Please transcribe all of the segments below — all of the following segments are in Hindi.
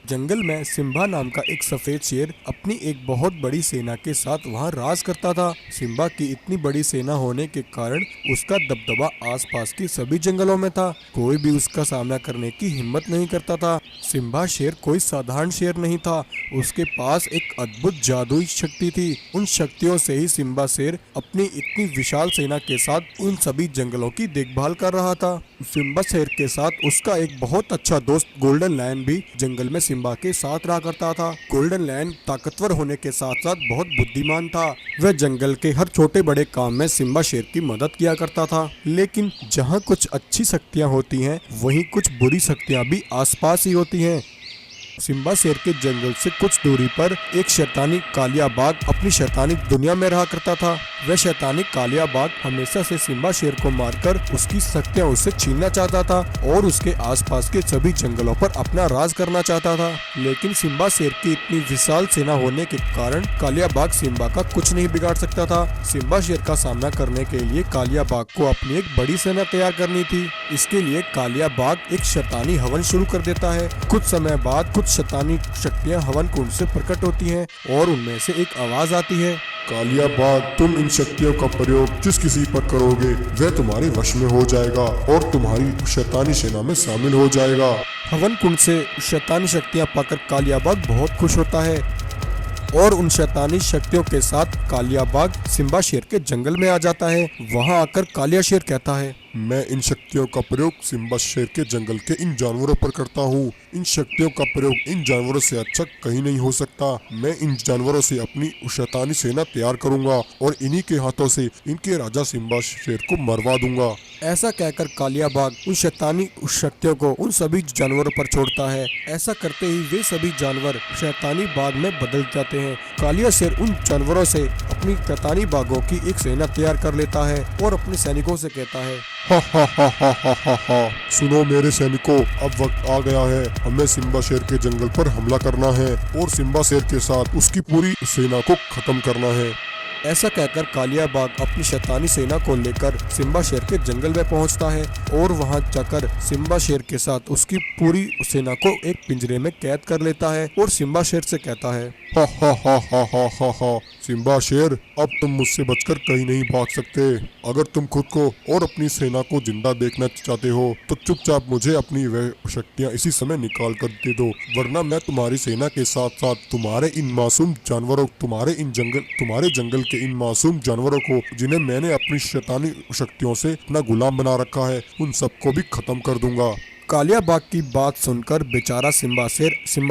जंगल में सिम्बा नाम का एक सफेद शेर अपनी एक बहुत बड़ी सेना के साथ वहां राज करता था। सिम्बा की इतनी बड़ी सेना होने के कारण उसका दबदबा आसपास के सभी जंगलों में था। कोई भी उसका सामना करने की हिम्मत नहीं करता था। सिम्बा शेर कोई साधारण शेर नहीं था, उसके पास एक अद्भुत जादुई शक्ति थी। उन शक्तियों से ही सिम्बा शेर अपनी इतनी विशाल सेना के साथ उन सभी जंगलों की देखभाल कर रहा था। सिम्बा शेर के साथ उसका एक बहुत अच्छा दोस्त गोल्डन लायन भी जंगल में सिम्बा के साथ रहा करता था। गोल्डन लायन ताकतवर होने के साथ साथ बहुत बुद्धिमान था। वह जंगल के हर छोटे बड़े काम में सिम्बा शेर की मदद किया करता था। लेकिन जहाँ कुछ अच्छी शक्तियाँ होती हैं, वहीं कुछ बुरी शक्तियाँ भी आसपास ही होती हैं। सिम्बा शेर के जंगल से कुछ दूरी पर एक शैतानी कालिया बाघ अपनी शैतानी दुनिया में रहा करता था। वह शैतानी कालिया बाघ हमेशा से सिम्बा शेर को मारकर उसकी शक्तियां उससे छीनना चाहता था और उसके आसपास के सभी जंगलों पर अपना राज करना चाहता था। लेकिन सिम्बा शेर की इतनी विशाल सेना होने के कारण कालिया बाघ सिम्बा का कुछ नहीं बिगाड़ सकता था। सिम्बा शेर का सामना करने के लिए कालिया बाघ को अपनी एक बड़ी सेना तैयार करनी थी। इसके लिए कालिया बाघ एक शैतानी हवन शुरू कर देता है। कुछ समय बाद कुछ शैतानी शक्तियां हवन कुंड से प्रकट होती हैं और उनमें से एक आवाज आती है। कालिया बाघ, तुम इन शक्तियों का प्रयोग जिस किसी पर करोगे वह तुम्हारे वश में हो जाएगा और तुम्हारी शैतानी सेना में शामिल हो जाएगा। हवन कुंड से शैतानी शक्तियां पाकर कालिया बाघ बहुत खुश होता है और उन शैतानी शक्तियों के साथ कालिया बाघ सिम्बा शेर के जंगल में आ जाता है। वहां आकर कालिया शेर कहता है, मैं इन शक्तियों का प्रयोग सिम्बा शेर के जंगल के इन जानवरों पर करता हूँ। इन शक्तियों का प्रयोग इन जानवरों से अच्छा कहीं नहीं हो सकता। मैं इन जानवरों से अपनी शैतानी सेना तैयार करूंगा और इन्हीं के हाथों से इनके राजा सिम्बा शेर को मरवा दूंगा। ऐसा कहकर कालिया बाघ उन शैतानी शक्तियों को उन सभी जानवरों पर छोड़ता है। ऐसा करते ही वे सभी जानवर शैतानी बाघ में बदल जाते हैं। कालिया शेर उन जानवरों से अपनी शैतानी बाघों की एक सेना तैयार कर लेता है और अपने सैनिकों से कहता है, हा हा हा हा हा हा हा। सुनो मेरे सैनिकों, अब वक्त आ गया है। हमें सिम्बा शेर के जंगल पर हमला करना है और सिम्बा शेर के साथ उसकी पूरी सेना को खत्म करना है। ऐसा कहकर कालिया बाघ अपनी शैतानी सेना को लेकर सिम्बा शेर के जंगल में पहुंचता है और वहां जाकर सिम्बा शेर के साथ उसकी पूरी सेना को एक पिंजरे में कैद कर लेता है और सिम्बा शेर से कहता है, हा हा हा हा हा हा हा। सिम्बा शेर, अब तुम मुझसे बचकर कहीं नहीं भाग सकते। अगर तुम खुद को और अपनी सेना को जिंदा देखना चाहते हो तो चुपचाप मुझे अपनी वह शक्तियाँ इसी समय निकाल कर दे दो, वरना मैं तुम्हारी सेना के साथ साथ तुम्हारे इन मासूम जानवरों तुम्हारे जंगल के इन मासूम जानवरों को, जिन्हें मैंने अपनी शैतानी शक्तियों से अपना गुलाम बना रखा है, उन सबको भी खत्म कर दूंगा। कालिया बाघ की बात सुनकर बेचारा सिम्बा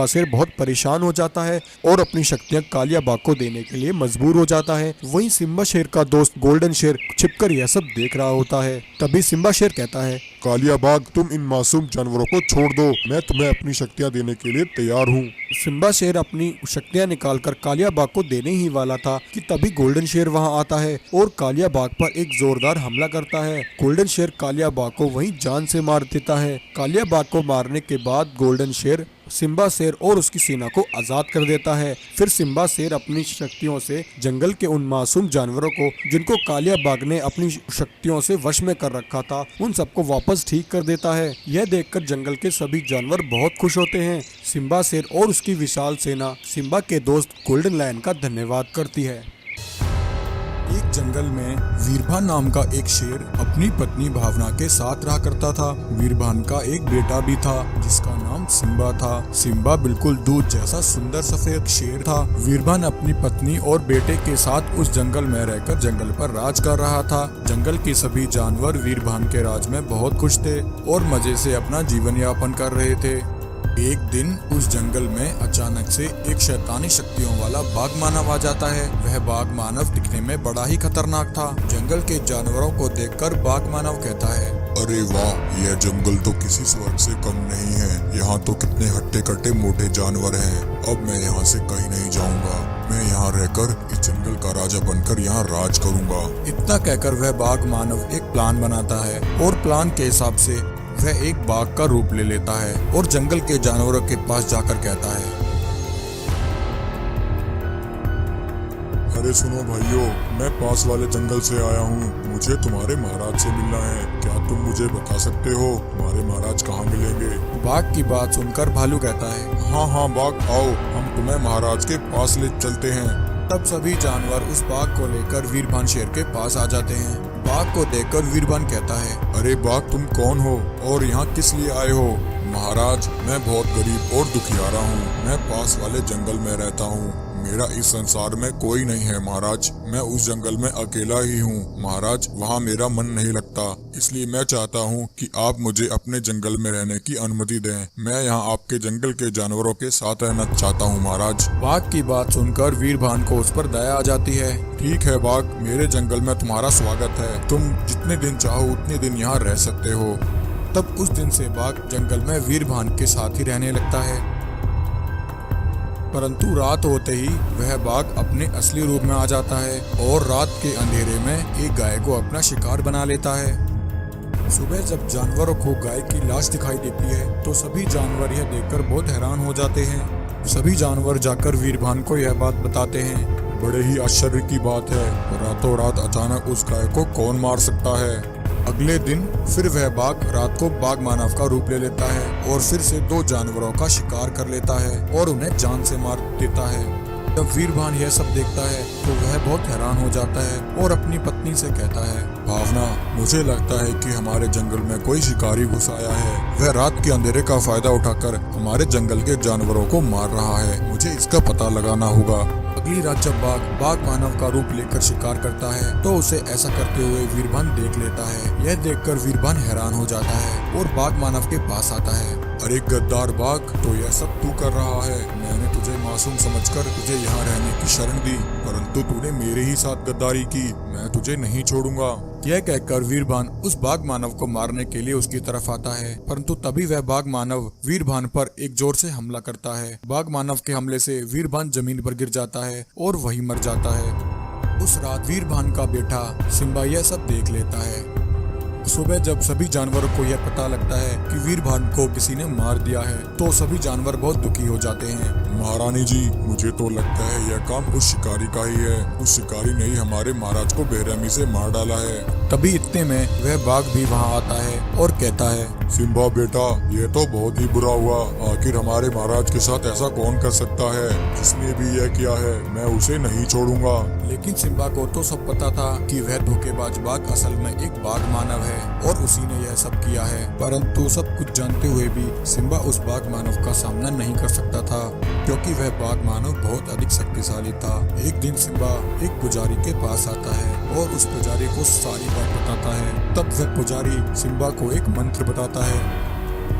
शेर बहुत परेशान हो जाता है और अपनी शक्तियां कालिया बाघ को देने के लिए मजबूर हो जाता है। वहीं सिम्बा शेर का दोस्त गोल्डन शेर छिपकर यह सब देख रहा होता है। तभी सिम्बा शेर कहता है, कालिया बाघ, तुम इन मासूम जानवरों को छोड़ दो, मैं तुम्हें अपनी शक्तियाँ देने के लिए तैयार हूँ। सिम्बा शेर अपनी शक्तियां निकालकर कालिया बाघ को देने ही वाला था कि तभी गोल्डन शेर वहां आता है और कालिया बाघ पर एक जोरदार हमला करता है। गोल्डन शेर कालिया बाघ को वहीं जान से मार देता है। कालिया बाघ को मारने के बाद गोल्डन शेर सिम्बा शेर और उसकी सेना को आजाद कर देता है। फिर सिम्बा शेर अपनी शक्तियों से जंगल के उन मासूम जानवरों को, जिनको कालिया बाघ ने अपनी शक्तियों से वश में कर रखा था, उन सबको वापस ठीक कर देता है। यह देखकर जंगल के सभी जानवर बहुत खुश होते हैं। सिम्बा शेर और उसकी विशाल सेना सिम्बा के दोस्त गोल्डन लायन का धन्यवाद करती है। एक जंगल में वीरभान नाम का एक शेर अपनी पत्नी भावना के साथ रहा करता था। वीरभान का एक बेटा भी था जिसका नाम सिम्बा था। सिम्बा बिल्कुल दूध जैसा सुंदर सफेद शेर था। वीरभान अपनी पत्नी और बेटे के साथ उस जंगल में रहकर जंगल पर राज कर रहा था। जंगल के सभी जानवर वीरभान के राज में बहुत खुश थे और मजे से अपना जीवन यापन कर रहे थे। एक दिन उस जंगल में अचानक से एक शैतानी शक्तियों वाला बाघ मानव आ जाता है। वह बाघ मानव दिखने में बड़ा ही खतरनाक था। जंगल के जानवरों को देखकर बाघ मानव कहता है, अरे वाह, यह जंगल तो किसी स्वर्ग से कम नहीं है। यहाँ तो कितने हट्टे कट्टे मोटे जानवर हैं। अब मैं यहाँ से कहीं नहीं जाऊँगा। मैं यहाँ रहकर इस जंगल का राजा बनकर यहाँ राज करूँगा। इतना कहकर वह बाघ मानव एक प्लान बनाता है और प्लान के हिसाब से वह एक बाघ का रूप ले लेता है और जंगल के जानवरों के पास जाकर कहता है, अरे सुनो भाइयों, मैं पास वाले जंगल से आया हूँ। मुझे तुम्हारे महाराज से मिलना है। क्या तुम मुझे बता सकते हो हमारे महाराज कहाँ मिलेंगे? बाघ की बात सुनकर भालू कहता है, हाँ हाँ बाघ, आओ हम तुम्हें महाराज के पास ले चलते हैं। तब सभी जानवर उस बाघ को लेकर वीरभान शेर के पास आ जाते हैं। बाघ को देखकर वीरभान कहता है, अरे बाघ, तुम कौन हो और यहाँ किस लिए आए हो? महाराज, मैं बहुत गरीब और दुखियारा हूँ। मैं पास वाले जंगल में रहता हूँ। मेरा इस संसार में कोई नहीं है महाराज। मैं उस जंगल में अकेला ही हूँ महाराज। वहाँ मेरा मन नहीं लगता, इसलिए मैं चाहता हूँ कि आप मुझे अपने जंगल में रहने की अनुमति दें। मैं यहाँ आपके जंगल के जानवरों के साथ रहना चाहता हूँ महाराज। बाघ की बात सुनकर वीरभान को उस पर दया आ जाती है। ठीक है बाघ, मेरे जंगल में तुम्हारा स्वागत है। तुम जितने दिन चाहो उतने दिन यहाँ रह सकते हो। तब उस दिन से बाघ जंगल में वीरभान के साथ ही रहने लगता है। परंतु रात होते ही वह बाघ अपने असली रूप में आ जाता है और रात के अंधेरे में एक गाय को अपना शिकार बना लेता है। सुबह जब जानवरों को गाय की लाश दिखाई देती है तो सभी जानवर यह देखकर बहुत हैरान हो जाते हैं। सभी जानवर जाकर वीरभान को यह बात बताते हैं। बड़े ही आश्चर्य की बात है, रातों रात अचानक उस गाय को कौन मार सकता है? अगले दिन फिर वह बाघ रात को बाघ मानव का रूप ले लेता है और फिर से 2 जानवरों का शिकार कर लेता है और उन्हें जान से मार देता है। जब वीरभान यह सब देखता है तो वह बहुत हैरान हो जाता है और अपनी पत्नी से कहता है, भावना, मुझे लगता है कि हमारे जंगल में कोई शिकारी घुस आया है। वह रात के अंधेरे का फायदा उठाकर हमारे जंगल के जानवरों को मार रहा है। मुझे इसका पता लगाना होगा। अगली रात जब बाघ मानव का रूप लेकर शिकार करता है तो उसे ऐसा करते हुए वीरभान देख लेता है। यह देखकर वीरभान हैरान हो जाता है और बाघ मानव के पास आता है। अरे गद्दार बाघ, तो यह सब तू कर रहा है। मैंने तुझे मासूम समझकर तुझे यहाँ रहने की शरण दी, परंतु तूने मेरे ही साथ गद्दारी की। मैं तुझे नहीं छोड़ूंगा। यह कहकर वीरभान उस बाघ मानव को मारने के लिए उसकी तरफ आता है, परंतु तभी वह बाघ मानव वीरभान पर एक जोर से हमला करता है। बाघ मानव के हमले से वीरभान जमीन पर गिर जाता है और वहीं मर जाता है। उस रात वीरभान का बेटा सिम्बा यह सब देख लेता है। सुबह जब सभी जानवरों को यह पता लगता है कि वीरभान को किसी ने मार दिया है तो सभी जानवर बहुत दुखी हो जाते हैं। महारानी जी, मुझे तो लगता है यह काम उस शिकारी का ही है। उस शिकारी ने ही हमारे महाराज को बेरहमी से मार डाला है। तभी इतने में वह बाघ भी वहाँ आता है और कहता है, सिम्बा बेटा, यह तो बहुत ही बुरा हुआ। आखिर हमारे महाराज के साथ ऐसा कौन कर सकता है? जिसने भी यह किया है मैं उसे नहीं छोड़ूंगा। लेकिन सिम्बा को तो सब पता था कि वह धोखेबाज बाघ असल में एक बाघ मानव है और उसी ने यह सब किया है। परंतु सब कुछ जानते हुए भी सिम्बा उस बाघ मानव का सामना नहीं कर सकता था, क्योंकि वह बाघ मानव बहुत अधिक शक्तिशाली था। एक दिन सिम्बा एक पुजारी के पास आता है और उस पुजारी को सारी बात बताता है। तब वह पुजारी सिम्बा को एक मंत्र बताता है।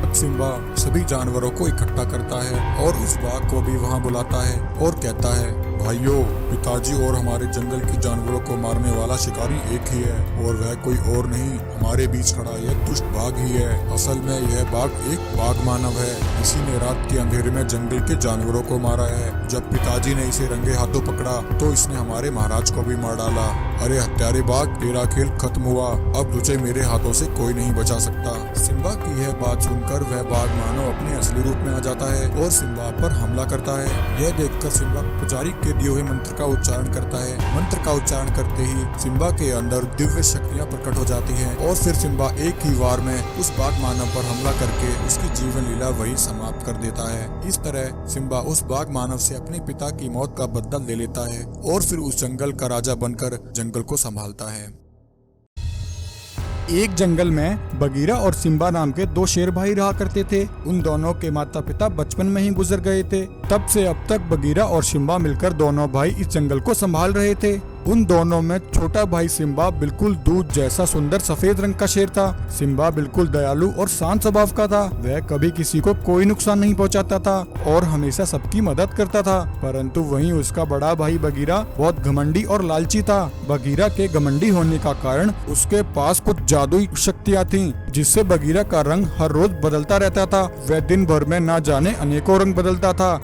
तब सिम्बा सभी जानवरों को इकट्ठा करता है और उस बाघ को भी वहाँ बुलाता है और कहता है, भाइयों, पिताजी और हमारे जंगल के जानवरों को मारने वाला शिकारी एक ही है और वह कोई और नहीं, हमारे बीच खड़ा यह दुष्ट बाघ ही है। असल में यह बाघ एक बाघ मानव है। इसी ने रात के अंधेरे में जंगल के जानवरों को मारा है। जब पिताजी ने इसे रंगे हाथों पकड़ा तो इसने हमारे महाराज को भी मार डाला। अरे हत्यारे बाघ, तेरा खेल खत्म हुआ। अब तुझे मेरे हाथों से कोई नहीं बचा सकता। सिम्बा की यह बात सुनकर वह बाघ मानव अपने असली रूप में आ जाता है और सिम्बा पर हमला करता है। यह देखकर सिम्बा पुजारी के दिए हुए मंत्र का उच्चारण करता है। मंत्र का उच्चारण करते ही सिम्बा के अंदर दिव्य शक्तियां प्रकट हो जाती हैं और फिर सिम्बा एक ही वार में उस बाघ मानव पर हमला करके उसकी जीवन लीला वही समाप्त कर देता है। इस तरह सिम्बा उस बाघ मानव से अपने पिता की मौत का बदला ले लेता है और फिर उस जंगल का राजा बनकर जंगल को संभालता है। एक जंगल में बगीरा और सिम्बा नाम के 2 शेर भाई रहा करते थे। उन दोनों के माता पिता बचपन में ही गुजर गए थे। तब से अब तक बगीरा और सिम्बा मिलकर दोनों भाई इस जंगल को संभाल रहे थे। उन दोनों में छोटा भाई सिम्बा बिल्कुल दूध जैसा सुंदर सफेद रंग का शेर था। सिम्बा बिल्कुल दयालु और शांत स्वभाव का था। वह कभी किसी को कोई नुकसान नहीं पहुंचाता था और हमेशा सबकी मदद करता था। परंतु वहीं उसका बड़ा भाई बगीरा बहुत घमंडी और लालची था। बगीरा के घमंडी होने का कारण उसके पास कुछ जादुई शक्तियाँ थीं, जिससे बगीरा का रंग हर रोज बदलता रहता था। वह दिन भर में ना जाने अनेकों रंग बदलता था।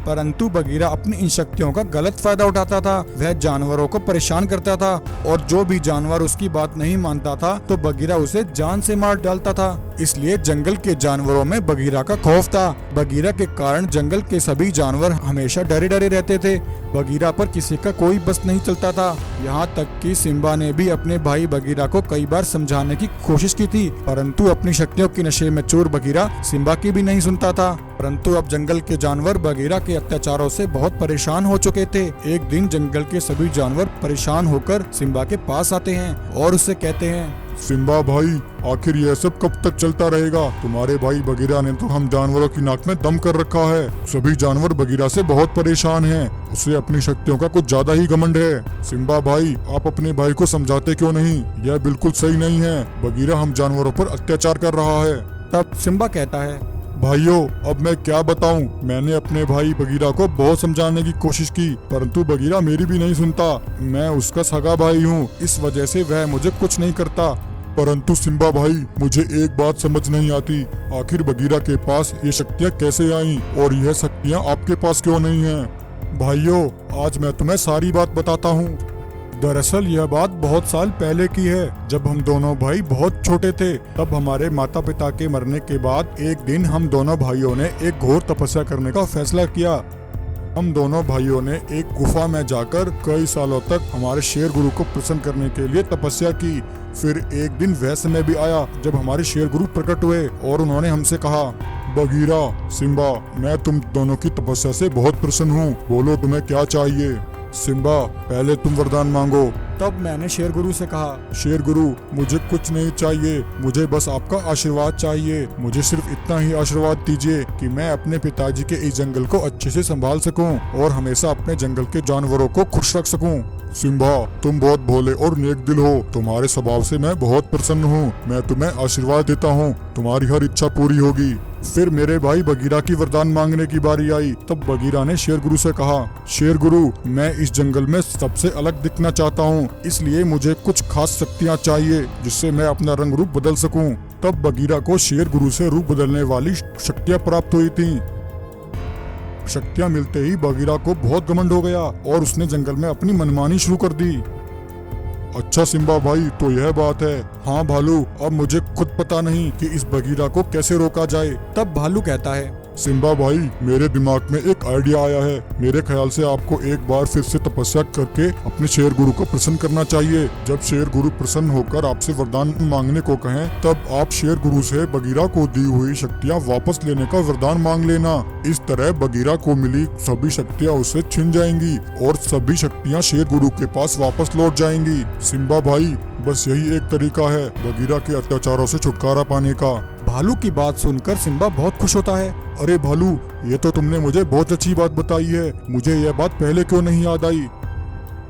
परंतु बगीरा अपनी इन शक्तियों का गलत फायदा उठाता था। वह जानवरों को परेशान करता था और जो भी जानवर उसकी बात नहीं मानता था तो बगीरा उसे जान से मार डालता था। इसलिए जंगल के जानवरों में बगीरा का खौफ था। बगीरा के कारण जंगल के सभी जानवर हमेशा डरे डरे रहते थे। बगीरा पर किसी का कोई बस नहीं चलता था। यहाँ तक कि सिम्बा ने भी अपने भाई बगीरा को कई बार समझाने की कोशिश की थी, परंतु अपनी शक्तियों के नशे में चूर बगीरा सिम्बा की भी नहीं सुनता था। परंतु अब जंगल के जानवर बगीरा के अत्याचारों से बहुत परेशान हो चुके थे। एक दिन जंगल के सभी जानवर परेशान होकर सिम्बा के पास आते हैं और उससे कहते हैं, सिम्बा भाई, आखिर यह सब कब तक चलता रहेगा? तुम्हारे भाई बगीरा ने तो हम जानवरों की नाक में दम कर रखा है। सभी जानवर बगीरा से बहुत परेशान हैं। उसे अपनी शक्तियों का कुछ ज्यादा ही घमंड है। सिम्बा भाई, आप अपने भाई को समझाते क्यों नहीं? यह बिल्कुल सही नहीं है। बगीरा हम जानवरों पर अत्याचार कर रहा है। तब सिम्बा कहता है, भाइयों, अब मैं क्या बताऊं? मैंने अपने भाई बगीरा को बहुत समझाने की कोशिश की, परंतु बगीरा मेरी भी नहीं सुनता। मैं उसका सगा भाई हूं, इस वजह से वह मुझे कुछ नहीं करता। परंतु सिम्बा भाई, मुझे एक बात समझ नहीं आती, आखिर बगीरा के पास ये शक्तियाँ कैसे आईं और यह शक्तियाँ आपके पास क्यों नहीं हैं? भाइयों, आज मैं तुम्हें सारी बात बताता हूँ। दरअसल यह बात बहुत साल पहले की है, जब हम दोनों भाई बहुत छोटे थे। तब हमारे माता पिता के मरने के बाद एक दिन हम दोनों भाइयों ने एक घोर तपस्या करने का फैसला किया। हम दोनों भाइयों ने एक गुफा में जाकर कई सालों तक हमारे शेर गुरु को प्रसन्न करने के लिए तपस्या की। फिर एक दिन वह समय भी आया जब हमारे शेर गुरु प्रकट हुए और उन्होंने हमसे कहा, बगीरा, सिम्बा, मैं तुम दोनों की तपस्या से बहुत प्रसन्न हूँ। बोलो तुम्हें क्या चाहिए? सिम्बा, पहले तुम वरदान मांगो। तब मैंने शेर गुरु से कहा, शेर गुरु, मुझे कुछ नहीं चाहिए, मुझे बस आपका आशीर्वाद चाहिए। मुझे सिर्फ इतना ही आशीर्वाद दीजिए कि मैं अपने पिताजी के इस जंगल को अच्छे से संभाल सकूं और हमेशा अपने जंगल के जानवरों को खुश रख सकूं। सिम्बा, तुम बहुत भोले और नेक दिल हो। तुम्हारे स्वभाव से मैं बहुत प्रसन्न हूँ। मैं तुम्हें आशीर्वाद देता हूँ, तुम्हारी हर इच्छा पूरी होगी। फिर मेरे भाई बगीरा की वरदान मांगने की बारी आई। तब बगीरा ने शेर गुरु से कहा, शेर गुरु, मैं इस जंगल में सबसे अलग दिखना चाहता हूँ, इसलिए मुझे कुछ खास शक्तियाँ चाहिए जिससे मैं अपना रंग रूप बदल सकूं। तब बगीरा को शेर गुरु से रूप बदलने वाली शक्तियाँ प्राप्त हुई थीं। शक्तियाँ मिलते ही बगीरा को बहुत घमंड हो गया और उसने जंगल में अपनी मनमानी शुरू कर दी। अच्छा सिम्बा भाई, तो यह बात है। हाँ भालू, अब मुझे खुद पता नहीं कि इस बगीरा को कैसे रोका जाए। तब भालू कहता है, सिम्बा भाई, मेरे दिमाग में एक आइडिया आया है। मेरे ख्याल से आपको एक बार फिर से तपस्या करके अपने शेर गुरु को प्रसन्न करना चाहिए। जब शेर गुरु प्रसन्न होकर आपसे वरदान मांगने को कहें, तब आप शेर गुरु से बगीरा को दी हुई शक्तियाँ वापस लेने का वरदान मांग लेना। इस तरह बगीरा को मिली सभी शक्तियाँ उससे छिन जाएंगी और सभी शक्तियाँ शेर गुरु के पास वापस लौट जाएंगी। सिम्बा भाई, बस यही एक तरीका है बगीरा के अत्याचारों से छुटकारा पाने का। भालू की बात सुनकर सिम्बा बहुत खुश होता है। अरे भालू, ये तो तुमने मुझे बहुत अच्छी बात बताई है। मुझे यह बात पहले क्यों नहीं याद आई?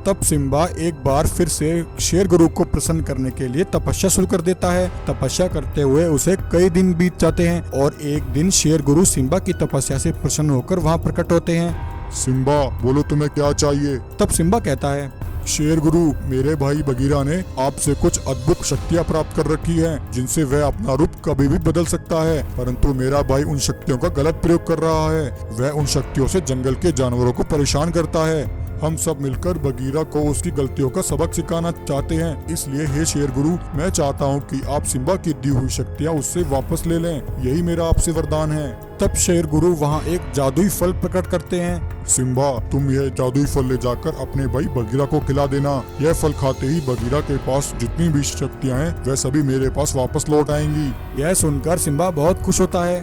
तब सिम्बा एक बार फिर से शेर गुरु को प्रसन्न करने के लिए तपस्या शुरू कर देता है। तपस्या करते हुए उसे कई दिन बीत जाते हैं और एक दिन शेर गुरु सिम्बा की तपस्या से प्रसन्न होकर वहाँ प्रकट होते हैं। सिम्बा, बोलो तुम्हें क्या चाहिए? तब सिम्बा कहता है, शेर गुरु, मेरे भाई बगीरा ने आपसे कुछ अद्भुत शक्तियाँ प्राप्त कर रखी हैं, जिनसे वह अपना रूप कभी भी बदल सकता है। परंतु मेरा भाई उन शक्तियों का गलत प्रयोग कर रहा है। वह उन शक्तियों से जंगल के जानवरों को परेशान करता है। हम सब मिलकर बगीरा को उसकी गलतियों का सबक सिखाना चाहते हैं। इसलिए हे शेर गुरु, मैं चाहता हूँ कि आप सिम्बा की दी हुई शक्तियाँ उससे वापस ले लें। यही मेरा आपसे वरदान है। तब शेर गुरु वहाँ एक जादुई फल प्रकट करते हैं। सिम्बा, तुम यह जादुई फल ले जाकर अपने भाई बगीरा को खिला देना। यह फल खाते ही बगीरा के पास जितनी भी शक्तियाँ हैं वह सभी मेरे पास वापस लौट आएंगी। यह सुनकर सिम्बा बहुत खुश होता है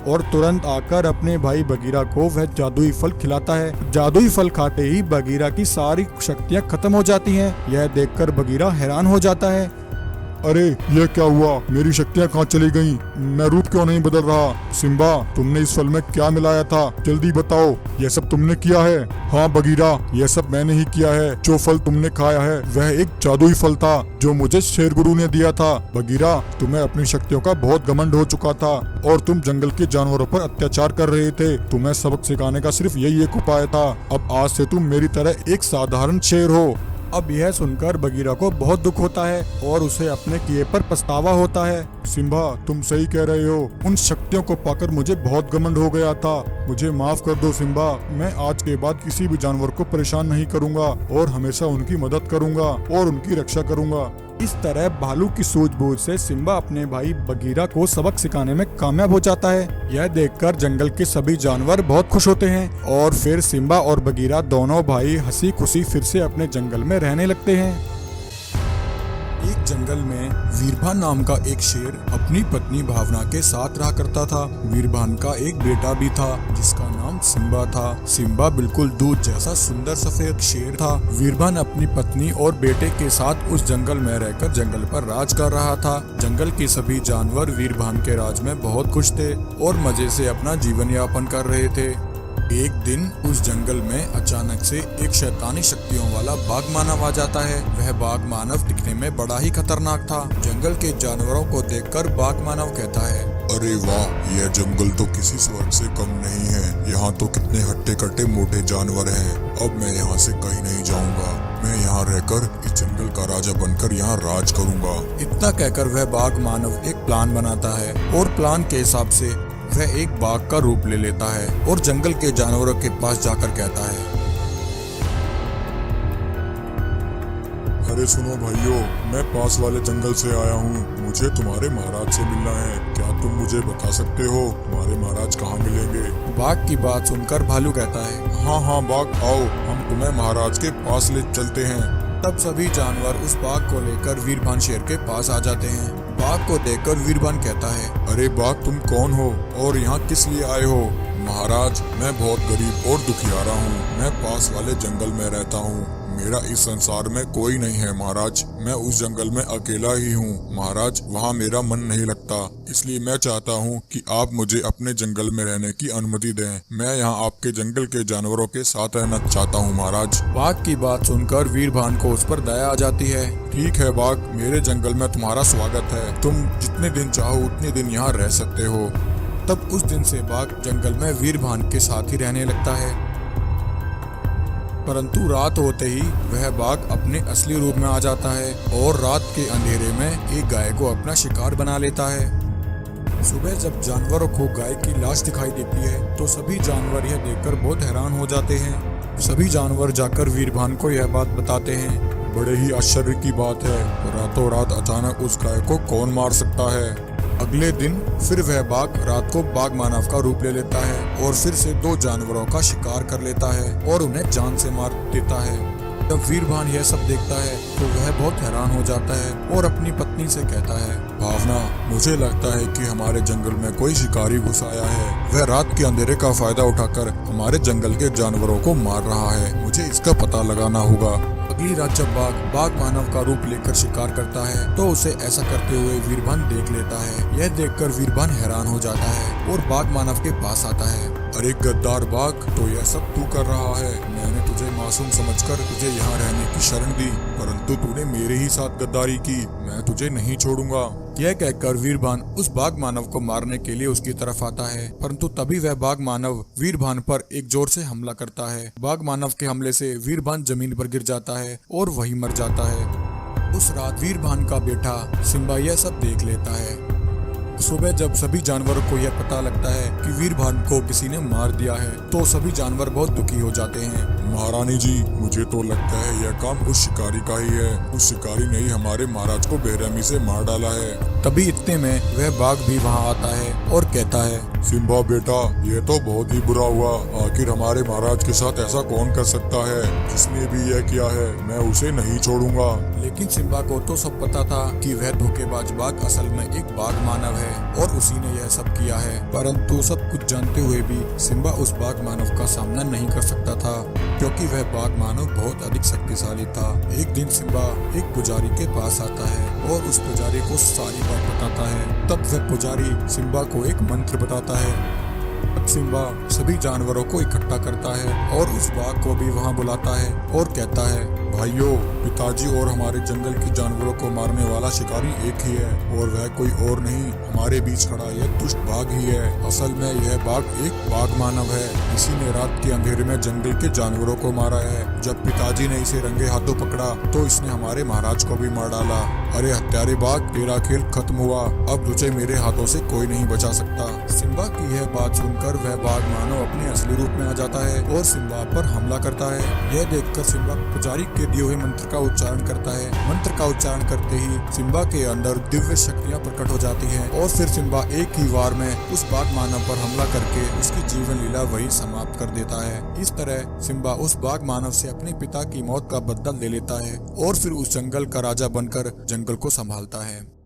और तुरंत आकर अपने भाई बगीरा को वह जादुई फल खिलाता है। जादुई फल खाते ही बगीरा की सारी शक्तियाँ खत्म हो जाती हैं। यह देखकर बगीरा हैरान हो जाता है। अरे ये क्या हुआ? मेरी शक्तियाँ कहाँ चली गईं? मैं रूप क्यों नहीं बदल रहा? सिम्बा, तुमने इस फल में क्या मिलाया था? जल्दी बताओ, यह सब तुमने किया है? हाँ बगीरा, यह सब मैंने ही किया है। जो फल तुमने खाया है वह एक जादुई फल था जो मुझे शेर गुरु ने दिया था। बगीरा, तुम्हें अपनी शक्तियों का बहुत घमंड हो चुका था और तुम जंगल के जानवरों पर अत्याचार कर रहे थे। तुम्हें सबक सिखाने का सिर्फ यही एक उपाय था। अब आज से तुम मेरी तरह एक साधारण शेर हो। अब यह सुनकर बगीरा को बहुत दुख होता है और उसे अपने किए पर पछतावा होता है। सिम्बा, तुम सही कह रहे हो। उन शक्तियों को पाकर मुझे बहुत घमंड हो गया था। मुझे माफ कर दो सिम्बा। मैं आज के बाद किसी भी जानवर को परेशान नहीं करूंगा और हमेशा उनकी मदद करूंगा और उनकी रक्षा करूंगा। इस तरह भालू की सूझबूझ से सिम्बा अपने भाई बगीरा को सबक सिखाने में कामयाब हो जाता है। यह देखकर जंगल के सभी जानवर बहुत खुश होते हैं और फिर सिम्बा और बगीरा दोनों भाई हंसी खुशी फिर से अपने जंगल में रहने लगते हैं। एक जंगल में वीरभान नाम का एक शेर अपनी पत्नी भावना के साथ रहा करता था। वीरभान का एक बेटा भी था जिसका नाम सिम्बा था। सिम्बा बिल्कुल दूध जैसा सुंदर सफेद शेर था। वीरभान अपनी पत्नी और बेटे के साथ उस जंगल में रहकर जंगल पर राज कर रहा था। जंगल के सभी जानवर वीरभान के राज में बहुत खुश थे और मजे से अपना जीवन यापन कर रहे थे। एक दिन उस जंगल में अचानक से एक शैतानी शक्तियों वाला बाघ मानव आ जाता है। वह बाघ मानव दिखने में बड़ा ही खतरनाक था। जंगल के जानवरों को देखकर बाघ मानव कहता है, अरे वाह, यह जंगल तो किसी स्वर्ग से कम नहीं है। यहाँ तो कितने हट्टे कट्टे मोटे जानवर हैं। अब मैं यहाँ से कहीं नहीं जाऊँगा। मैं यहाँ रहकर इस जंगल का राजा बनकर यहाँ राज करूँगा। इतना कहकर वह बाघ मानव एक प्लान बनाता है और प्लान के हिसाब से वह एक बाघ का रूप ले लेता है और जंगल के जानवरों के पास जाकर कहता है, अरे सुनो भाइयों, मैं पास वाले जंगल से आया हूँ। मुझे तुम्हारे महाराज से मिलना है। क्या तुम मुझे बता सकते हो तुम्हारे महाराज कहाँ मिलेंगे? बाघ की बात सुनकर भालू कहता है, हाँ बाघ, आओ हम तुम्हें महाराज के पास ले चलते हैं। तब सभी जानवर उस बाघ को लेकर वीरभान शेर के पास आ जाते हैं। बाघ को देखकर वीरभान कहता है, अरे बाघ, तुम कौन हो और यहाँ किस लिए आए हो? महाराज, मैं बहुत गरीब और दुखियारा हूँ। मैं पास वाले जंगल में रहता हूँ। मेरा इस संसार में कोई नहीं है महाराज। मैं उस जंगल में अकेला ही हूँ महाराज। वहाँ मेरा मन नहीं लगता, इसलिए मैं चाहता हूँ कि आप मुझे अपने जंगल में रहने की अनुमति दें। मैं यहाँ आपके जंगल के जानवरों के साथ रहना चाहता हूँ महाराज। बाघ की बात सुनकर वीरभान को उस पर दया आ जाती है। ठीक है बाघ, मेरे जंगल में तुम्हारा स्वागत है। तुम जितने दिन चाहो उतने दिन यहाँ रह सकते हो। तब उस दिन से बाघ जंगल में वीरभान के साथ ही रहने लगता है। परंतु रात होते ही वह बाघ अपने असली रूप में आ जाता है और रात के अंधेरे में एक गाय को अपना शिकार बना लेता है। सुबह जब जानवरों को गाय की लाश दिखाई देती है तो सभी जानवर यह देखकर बहुत हैरान हो जाते हैं। सभी जानवर जाकर वीरभान को यह बात बताते हैं। बड़े ही आश्चर्य की बात है, रातों रात अचानक उस गाय को कौन मार सकता है? अगले दिन फिर वह बाघ रात को बाघ मानव का रूप ले लेता है और फिर से 2 जानवरों का शिकार कर लेता है और उन्हें जान से मार देता है। जब वीरभान यह सब देखता है तो वह बहुत हैरान हो जाता है और अपनी पत्नी से कहता है, भावना, मुझे लगता है कि हमारे जंगल में कोई शिकारी घुस आया है। वह रात के अंधेरे का फायदा उठाकर हमारे जंगल के जानवरों को मार रहा है। मुझे इसका पता लगाना होगा। अगली रात जब बाघ मानव का रूप लेकर शिकार करता है तो उसे ऐसा करते हुए वीरभान देख लेता है। यह देखकर वीरभान हैरान हो जाता है और बाघ मानव के पास आता है। अरे गद्दार बाघ, तो यह सब तू कर रहा है। मैंने तुझे मासूम समझकर तुझे यहाँ रहने की शरण दी, परंतु तूने मेरे ही साथ गद्दारी की। मैं तुझे नहीं छोड़ूंगा। यह कहकर वीरभान उस बाघ मानव को मारने के लिए उसकी तरफ आता है, परंतु तभी वह बाघ मानव वीरभान पर एक जोर से हमला करता है। बाघ मानव के हमले से वीरभान जमीन पर गिर जाता है और वहीं मर जाता है। उस रात वीरभान का बेटा सिम्बा यह सब देख लेता है। सुबह जब सभी जानवरों को यह पता लगता है कि वीरभान को किसी ने मार दिया है तो सभी जानवर बहुत दुखी हो जाते हैं। महारानी जी, मुझे तो लगता है यह काम उस शिकारी का ही है। उस शिकारी ने ही हमारे महाराज को बेरहमी से मार डाला है। तभी इतने में वह बाघ भी वहाँ आता है और कहता है, सिम्बा बेटा, यह तो बहुत ही बुरा हुआ। आखिर हमारे महाराज के साथ ऐसा कौन कर सकता है? जिसने भी यह किया है मैं उसे नहीं छोड़ूंगा। लेकिन सिम्बा को तो सब पता था कि वह धोखेबाज बाघ असल में एक बाघ मानव है और उसी ने यह सब किया है। परंतु सब कुछ जानते हुए भी सिम्बा उस बाघ मानव का सामना नहीं कर सकता था, क्योंकि वह बाघ मानव बहुत अधिक शक्तिशाली था। एक दिन सिम्बा एक पुजारी के पास आता है और उस पुजारी को सारी बात बताता है। तब वह पुजारी सिम्बा को एक मंत्र बताता है। तब सिम्बा सभी जानवरों को इकट्ठा करता है और उस बाघ को भी वहाँ बुलाता है और कहता है, भाइयों, पिताजी और हमारे जंगल के जानवरों को मारने वाला शिकारी एक ही है और वह कोई और नहीं, हमारे बीच खड़ा यह दुष्ट बाघ ही है। असल में यह बाघ एक बाघ मानव है। इसी ने रात के अंधेरे में जंगल के जानवरों को मारा है। जब पिताजी ने इसे रंगे हाथों पकड़ा तो इसने हमारे महाराज को भी मार डाला। अरे हत्यारे बाघ, तेरा खेल खत्म हुआ। अब तुझे मेरे हाथों से कोई नहीं बचा सकता। सिम्बा की यह बात सुनकर वह बाघ मानव मानव अपने असली रूप में आ जाता है और सिम्बा पर हमला करता है। यह देखकर सिम्बा पुजारी के दिए हुए मंत्र का उच्चारण करता है। मंत्र का उच्चारण करते ही सिम्बा के अंदर दिव्य शक्तियाँ प्रकट हो जाती हैं और फिर सिम्बा एक ही वार में उस बाघ मानव पर हमला करके उसकी जीवन लीला वही समाप्त कर देता है। इस तरह सिम्बा उस बाघ मानव से अपने पिता की मौत का बदला ले लेता है और फिर उस जंगल का राजा बनकर जंगल को संभालता है।